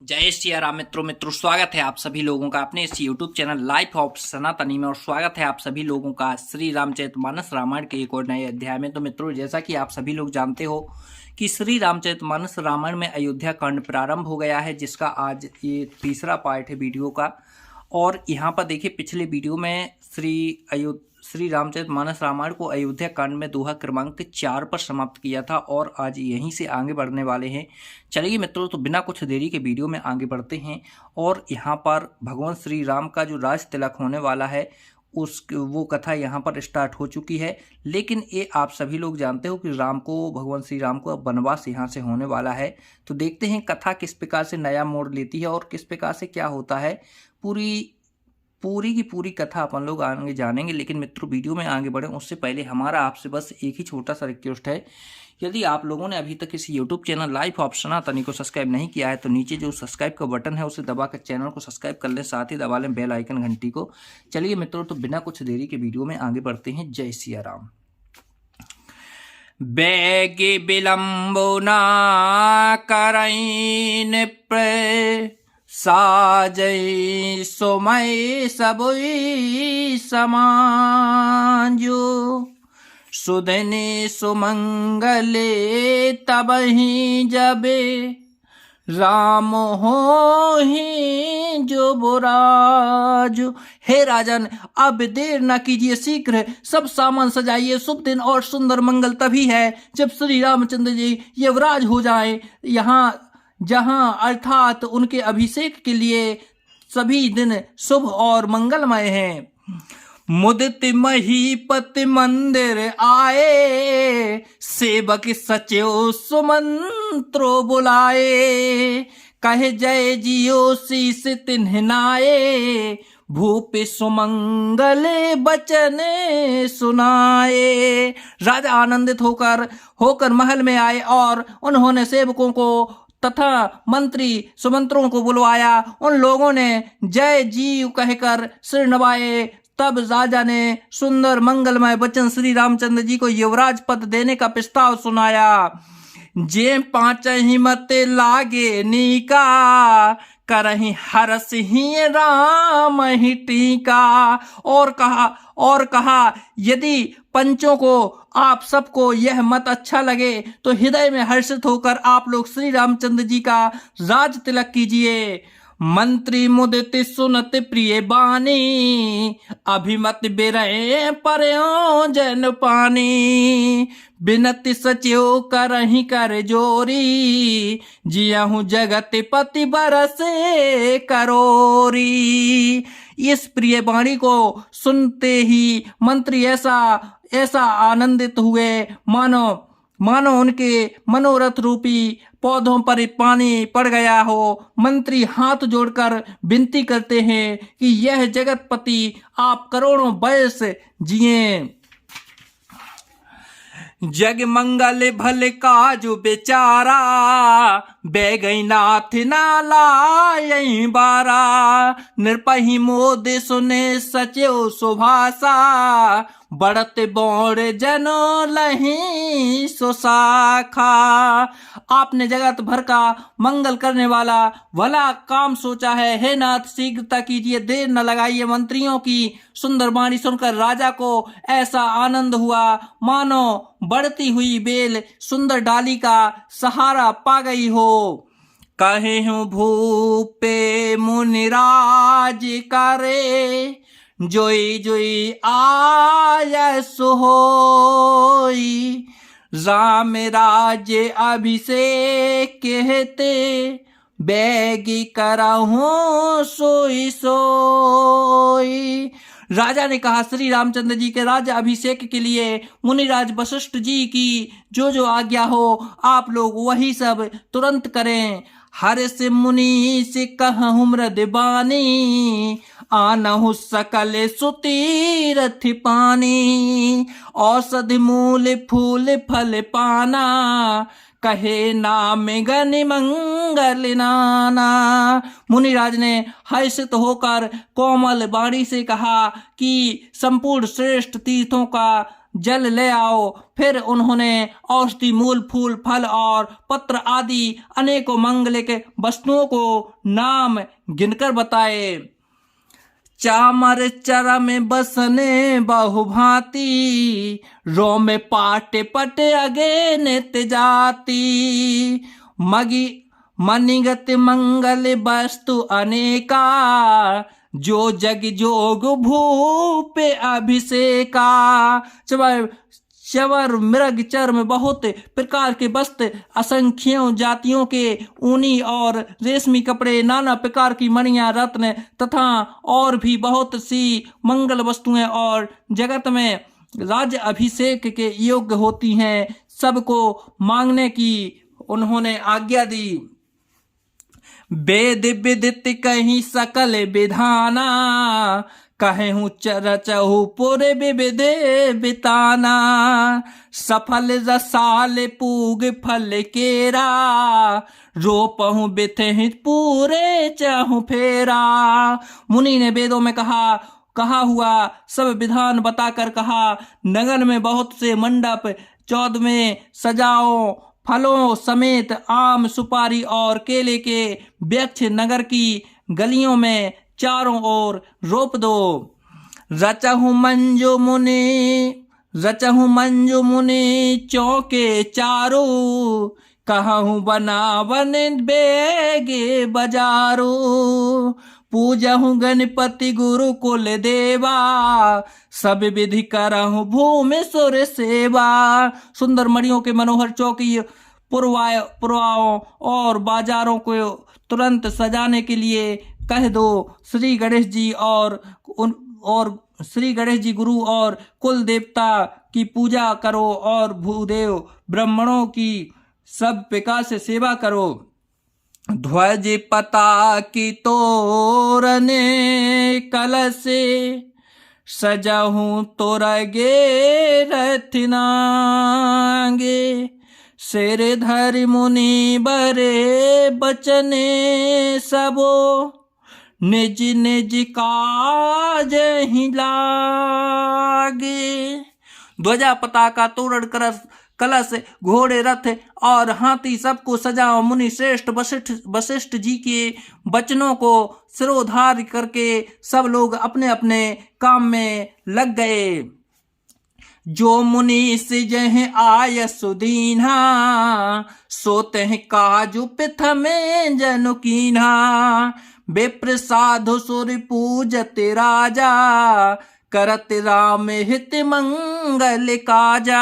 जय सिया राम मित्रों स्वागत है आप सभी लोगों का अपने इस यूट्यूब चैनल लाइफ ऑफ सनातनी में। और स्वागत है आप सभी लोगों का श्री रामचरितमानस रामायण के एक और नए अध्याय में। तो मित्रों, जैसा कि आप सभी लोग जानते हो कि श्री रामचरितमानस रामायण में अयोध्या कांड प्रारंभ हो गया है, जिसका आज ये तीसरा पार्ट है वीडियो का। और यहाँ पर देखिए, पिछले वीडियो में श्री रामचरितमानस रामायण को अयोध्या कांड में दोहा क्रमांक 4 पर समाप्त किया था और आज यहीं से आगे बढ़ने वाले हैं। चलिए मित्रों, तो बिना कुछ देरी के वीडियो में आगे बढ़ते हैं। और यहाँ पर भगवान श्री राम का जो राज तिलक होने वाला है वो कथा यहाँ पर स्टार्ट हो चुकी है। लेकिन ये आप सभी लोग जानते हो कि भगवान श्री राम को अब वनवास यहाँ से होने वाला है। तो देखते हैं कथा किस प्रकार से नया मोड़ लेती है और किस प्रकार से क्या होता है। पूरी की पूरी कथा अपन लोग आगे जानेंगे। लेकिन मित्रों, वीडियो में आगे बढ़े उससे पहले हमारा आपसे बस एक ही छोटा सा रिक्वेस्ट है। यदि आप लोगों ने अभी तक इस यूट्यूब चैनल लाइफ ऑफ सनातनी को सब्सक्राइब नहीं किया है तो नीचे जो सब्सक्राइब का बटन है उसे दबाकर चैनल को सब्सक्राइब कर लें, साथ ही दबा लें बेल आइकन घंटी को। चलिए मित्रों, तो बिना कुछ देरी के वीडियो में आगे बढ़ते हैं। जय सिया राम। बैगे विलंबो ना करैन साजै सोमय सबुई समाजो सुदने सुमंगले तबहि जबे राम हो ही जो बुराजो। हे राजन, अब देर न कीजिए, शीघ्र सब सामान सजाइए। शुभ दिन और सुंदर मंगल तभी है जब श्री रामचंद्र जी युवराज हो जाएं। जहां अर्थात उनके अभिषेक के लिए सभी दिन शुभ और मंगलमय हैं। मुदित महीपति मंदिर आए, सेवक सचिव सुमंत्रो बुलाए। कहे जय जियो शीस तिन्ह नाये, भूप सुमंगले बचन सुनाए। राजा आनंदित होकर महल में आए और उन्होंने सेवकों को तथा मंत्री सुमंत्रों को बुलवाया। उन लोगों ने जय जी कहकर सिर नवाए। तब राजा ने सुंदर मंगलमय वचन श्री रामचंद्र जी को युवराज पद देने का प्रस्ताव सुनाया। जे 5 ही मत लागे नीका, करहि हरस ही राम ही टीका। और कहा यदि पंचों को आप सबको यह मत अच्छा लगे तो हृदय में हर्षित होकर आप लोग श्री रामचंद्र जी का राज तिलक कीजिए। मंत्री मुदित सुनत प्रिय बानी, अभिमत बिरहे पर्यो जन पानी। बिनति सचिव करहि कर जोरी, जियहु जगत पति बरसे करोरी। इस प्रिय वाणी को सुनते ही मंत्री ऐसा आनंदित हुए मानो उनके मनोरथ रूपी पौधों पर पानी पड़ गया हो। मंत्री हाथ जोड़कर विनती करते हैं कि यह जगतपति आप करोड़ों वर्ष जिए। जग मंगल भल काजु बेचारा, बैगई नाथ ना लायई बारा। नृपहि मोद सुने सचिव सुभाषा, बढ़त बौड़ जनो लही सुशाखा। आपने जगत भर का मंगल करने वाला भला काम सोचा है। हे नाथ, शीघ्रता कीजिए, देर न लगाइए। मंत्रियों की सुंदर वाणी सुनकर राजा को ऐसा आनंद हुआ मानो बढ़ती हुई बेल सुंदर डाली का सहारा पा गई हो। कहे हूँ भूपे मुनिराज करे, जोई जोई आय सोई। राम राज्य अभिषेक कहते, बैगी करहूं सोई सोई। राजा ने कहा, श्री रामचंद्र जी के राज्य अभिषेक के लिए मुनिराज वशिष्ठ जी की जो आज्ञा हो आप लोग वही सब तुरंत करें। हर से मुनि से कहूँ मृदबानी, आनहु सकल सुतीरथ पानी। औषधि मूल फूल फल पाना, कहे नाम गनि मंगल नाना। मुनिराज ने हर्षित होकर कोमल वाणी से कहा कि संपूर्ण श्रेष्ठ तीर्थों का जल ले आओ। फिर उन्होंने औषधि, मूल, फूल, फल और पत्र आदि अनेकों मंगलिक वस्तुओं को नाम गिनकर बताए। चामर चरा में बसने बहुभांति, रोम में पाटे पटे अगे नित्य जाति। मगी मनिगत मंगल वस्तु अनेका, जो जग जोग भूपे अभिषेका। चवर मृग चर्म बहुत प्रकार के वस्त्र, असंख्यों जातियों के ऊनी और रेशमी कपड़े, नाना प्रकार की मणियां, रत्न तथा और भी बहुत सी मंगल वस्तुएं और जगत में राज्य अभिषेक के योग्य होती हैं, सबको मांगने की उन्होंने आज्ञा दी। वेद विदित कहीं सकल विधाना, कहूँ रचहु पुर विविधे बिताना। सफल रसाल पूग फल केरा, रोपहु बिथे पूरे चाहूँ फेरा। मुनि ने वेदों में कहा हुआ सब विधान बताकर कहा, नगर में बहुत से मंडप 14 में सजाओ, फलों समेत आम, सुपारी और केले के वृक्ष नगर की गलियों में चारों ओर रोप दो। रचहु मंजू मुनि चौके चारो, कहूँ बनावन बेगे बजारो। पूजहु गणपति गुरु कुल देवा, सब विधि करहु भूमि सुर सेवा। सुंदर मणियों के मनोहर चौकी, पुरवाओं और बाजारों को तुरंत सजाने के लिए कह दो। श्री गणेश जी श्री गणेश जी गुरु और कुल देवता की पूजा करो और भूदेव ब्राह्मणों की सब प्रकार से सेवा करो। ध्वज पताकी तोरने कलश, सजहूं तोरगे रथनांगे। सिर धरि मुनि बरे बचने सबो, निज निज काज ही लागे। ध्वजा, पताका, तोरण, कलश, घोड़े, रथ और हाथी सबको सजाओ। मुनि श्रेष्ठ वशिष्ठ जी के वचनों को सिरोधार्य करके सब लोग अपने अपने काम में लग गए। जो मुनि सिजह आय सुदीन्हा, सोते हैं काजू पिथमें जनु कीन्हा। विप्र साधु सुर पूजत राजा, करत राम हित मंगल काजा।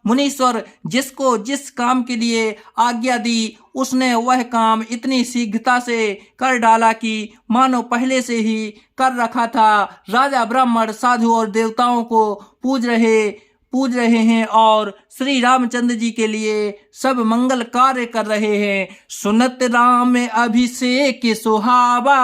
मुनीश्वर जिसको जिस काम के लिए आज्ञा दी, उसने वह काम इतनी शीघ्रता से कर डाला कि मानो पहले से ही कर रखा था। राजा, ब्राह्मण, साधु और देवताओं को पूज रहे हैं और श्री रामचंद्र जी के लिए सब मंगल कार्य कर रहे हैं। सुनत राम अभिषेक सुहावा,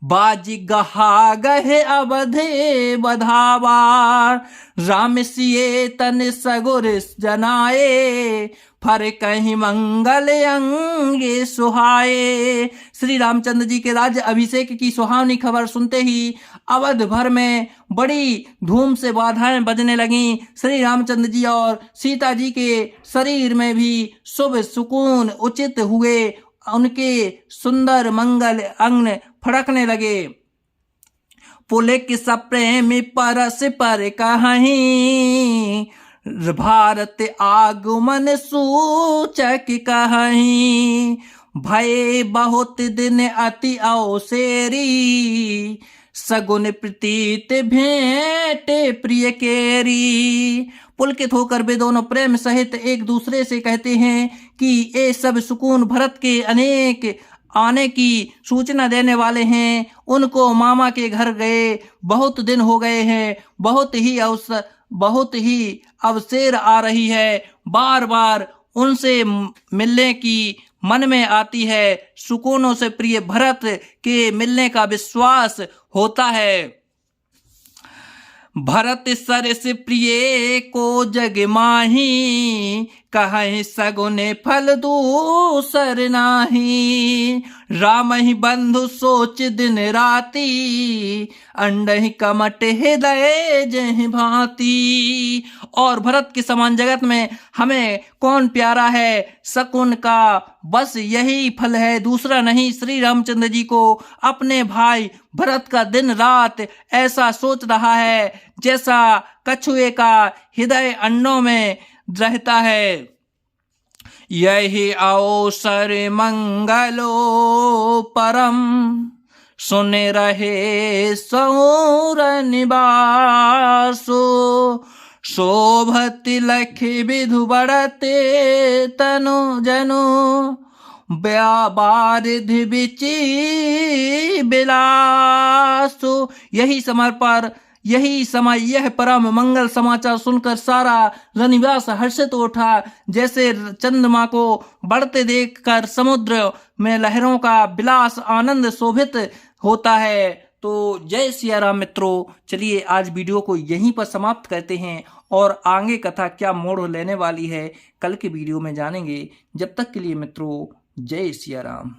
बाजी गहा गहे अवधे बधावा। राम सिए तन सगुर जनाए, फर कहीं मंगल अंगे सुहाए। श्री रामचंद्र जी के राज्य अभिषेक की सुहावनी खबर सुनते ही अवध भर में बड़ी धूम से बाधाएं बजने लगीं। श्री रामचंद्र जी और सीता जी के शरीर में भी शुभ सुकून उचित हुए, उनके सुंदर मंगल अंग फड़कने लगे। पुलक सप्रेमी परस पर कहीं, भारत आगमन सूचक कहीं। भय बहुत दिन अति अवसेरी, सगुन प्रतीत भेंट प्रिय केरी। पुलकित होकर वे दोनों प्रेम सहित एक दूसरे से कहते हैं कि ये सब सुकून भरत के अनेक आने की सूचना देने वाले हैं। उनको मामा के घर गए बहुत दिन हो गए हैं, बहुत ही अवसेर आ रही है। बार बार उनसे मिलने की मन में आती है। सुकूनों से प्रिय भरत के मिलने का विश्वास होता है। भरत सरस प्रिय को जग माही, कहे सगुने फल दूसर नाही। राम ही बंधु सोच दिन राती, अंडहि कमट हृदय जहि भांति। और भरत के समान जगत में हमें कौन प्यारा है, शकुन का बस यही फल है, दूसरा नहीं। श्री रामचंद्र जी को अपने भाई भरत का दिन रात ऐसा सोच रहा है जैसा कछुए का हृदय अंडों में रहता है। यही अवसर मंगलो परम, सुन रहे सौर निवासो। शोभति लख विधु बढ़ते तनु जनु, बारिधि बिचि बिलासो। यही समय यह परम मंगल समाचार सुनकर सारा रनिवास हर्षित उठा, जैसे चंद्रमा को बढ़ते देखकर समुद्र में लहरों का विलास आनंद शोभित होता है। तो जय सिया राम मित्रों, चलिए आज वीडियो को यहीं पर समाप्त करते हैं और आगे कथा क्या मोड़ लेने वाली है कल के वीडियो में जानेंगे। जब तक के लिए मित्रों, जय सिया राम।